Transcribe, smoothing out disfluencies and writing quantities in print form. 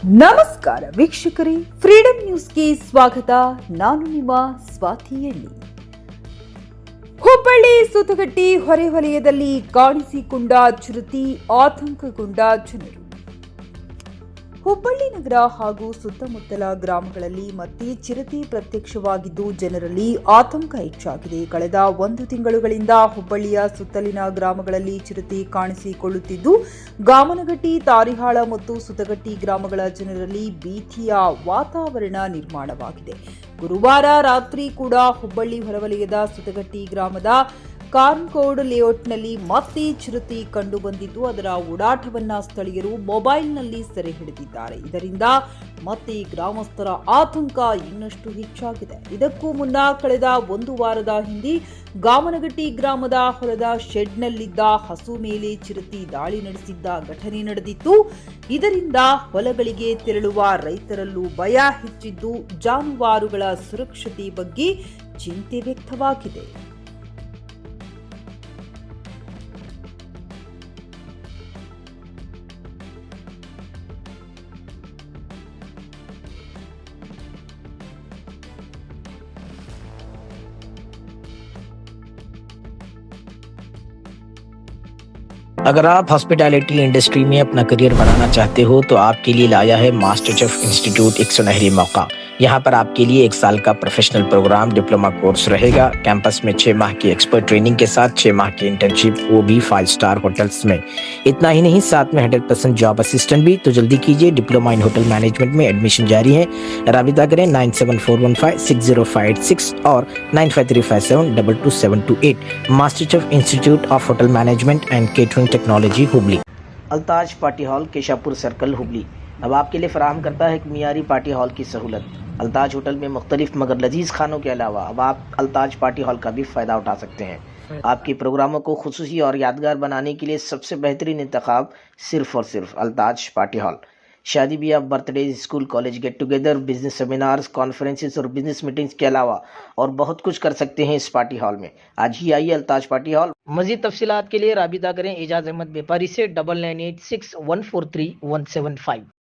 ನಮಸ್ಕಾರ ವೀಕ್ಷಕರೇ, ಫ್ರೀಡಂ ನ್ಯೂಸ್ಗೆ ಸ್ವಾಗತ. ನಾನು ನಿಮ್ಮ ಸ್ವಾತಿಯಲ್ಲಿ. ಹುಬ್ಬಳ್ಳಿ ಸುತಗಟ್ಟಿ ಹೊರವಲಯದಲ್ಲಿ ಕಾಣಿಸಿಕೊಂಡ ಚಿರತೆ, ಆತಂಕಗೊಂಡ ಜನರು. ಹುಬ್ಬಳ್ಳಿ ನಗರ ಹಾಗೂ ಸುತ್ತಮುತ್ತಲ ಗ್ರಾಮಗಳಲ್ಲಿ ಮತ್ತೆ ಚಿರತೆ ಪ್ರತ್ಯಕ್ಷವಾಗಿದ್ದು ಜನರಲ್ಲಿ ಆತಂಕ ಹೆಚ್ಚಾಗಿದೆ. ಕಳೆದ 1 ತಿಂಗಳುಗಳಿಂದ ಹುಬ್ಬಳ್ಳಿಯ ಸುತ್ತಲಿನ ಗ್ರಾಮಗಳಲ್ಲಿ ಚಿರತೆ ಕಾಣಿಸಿಕೊಳ್ಳುತ್ತಿದ್ದು, ಗಾಮನಗಟ್ಟಿ, ತಾರಿಹಾಳ ಮತ್ತು ಸುತಗಟ್ಟಿ ಗ್ರಾಮಗಳ ಜನರಲ್ಲಿ ಭೀತಿಯ ವಾತಾವರಣ ನಿರ್ಮಾಣವಾಗಿದೆ. ಗುರುವಾರ ರಾತ್ರಿ ಕೂಡ ಹುಬ್ಬಳ್ಳಿ ಹೊರವಲಯದ ಸುತಗಟ್ಟಿ ಗ್ರಾಮದ ಕಾರ್ನ್ಕೋಡ್ ಲೇಔಟ್ನಲ್ಲಿ ಮತ್ತೆ ಚಿರತೆ ಕಂಡುಬಂದಿದ್ದು, ಅದರ ಓಡಾಟವನ್ನ ಸ್ಥಳೀಯರು ಮೊಬೈಲ್ನಲ್ಲಿ ಸೆರೆ ಹಿಡಿದಿದ್ದಾರೆ. ಇದರಿಂದ ಮತ್ತೆ ಗ್ರಾಮಸ್ಥರ ಆತಂಕ ಇನ್ನಷ್ಟು ಹೆಚ್ಚಾಗಿದೆ. ಇದಕ್ಕೂ ಮುನ್ನ ಕಳೆದ 1 ವಾರದ ಹಿಂದೆ ಗಾಮನಗಟ್ಟಿ ಗ್ರಾಮದ ಹೊಲದ ಶೆಡ್ನಲ್ಲಿದ್ದ ಹಸು ಮೇಲೆ ಚಿರತೆ ದಾಳಿ ನಡೆಸಿದ್ದ ಘಟನೆ ನಡೆದಿತ್ತು. ಇದರಿಂದ ಹೊಲಗಳಿಗೆ ತೆರಳುವ ರೈತರಲ್ಲೂ ಭಯ ಹೆಚ್ಚಿದ್ದು, ಜಾನುವಾರುಗಳ ಸುರಕ್ಷತೆ ಬಗ್ಗೆ ಚಿಂತೆ ವ್ಯಕ್ತವಾಗಿದೆ. अगर आप हॉस्पिटैलिटी इंडस्ट्री में अपना करियर बनाना चाहते हो तो आपके लिए लाया है मास्टर शेफ इंस्टीट्यूट एक सुनहरी मौका। यहाँ पर आपके लिए 1 साल का प्रोफेशनल प्रोग्राम डिप्लोमा कोर्स रहेगा। कैंपस में 6 माह की एक्सपर्ट ट्रेनिंग के साथ 6 माह की इंटर्नशिप, वो भी 5 स्टार होटल्स में। इतना ही नहीं, साथ में 100% जॉब असिस्टेंट भी। तो जल्दी कीजिए, डिप्लोमा इन होटल मैनेजमेंट में एडमिशन जारी है। राबिता करें 9741560586 और 9535722728। Master chef institute of hotel management and catering technology Hubli. Altaj party hall, Keshapur circle, Hubli अब आपके लिए फराहम करता है एक मियारी पार्टी हॉल की सहूलत। अल्ताज होटल में मुख्तलिफ मगर लजीज खानों के अलावा अब आप अल्ताज पार्टी हॉल का भी फ़ायदा उठा सकते हैं। आपके प्रोग्रामों को खुसूसी और यादगार बनाने के लिए सबसे बेहतरीन इंतखाब सिर्फ और सिर्फ अल्ताज पार्टी हॉल। शादी ब्याह, birthday, school college get together, business seminars, conferences और बिजनेस मीटिंग्स के अलावा और बहुत कुछ कर सकते हैं इस पार्टी हॉल में। आज ही आइए अल्ताज पार्टी हॉल। मजीद तफसीलात के लिए राबिता करें एजाज अहमद व्यापारी से 9986143175।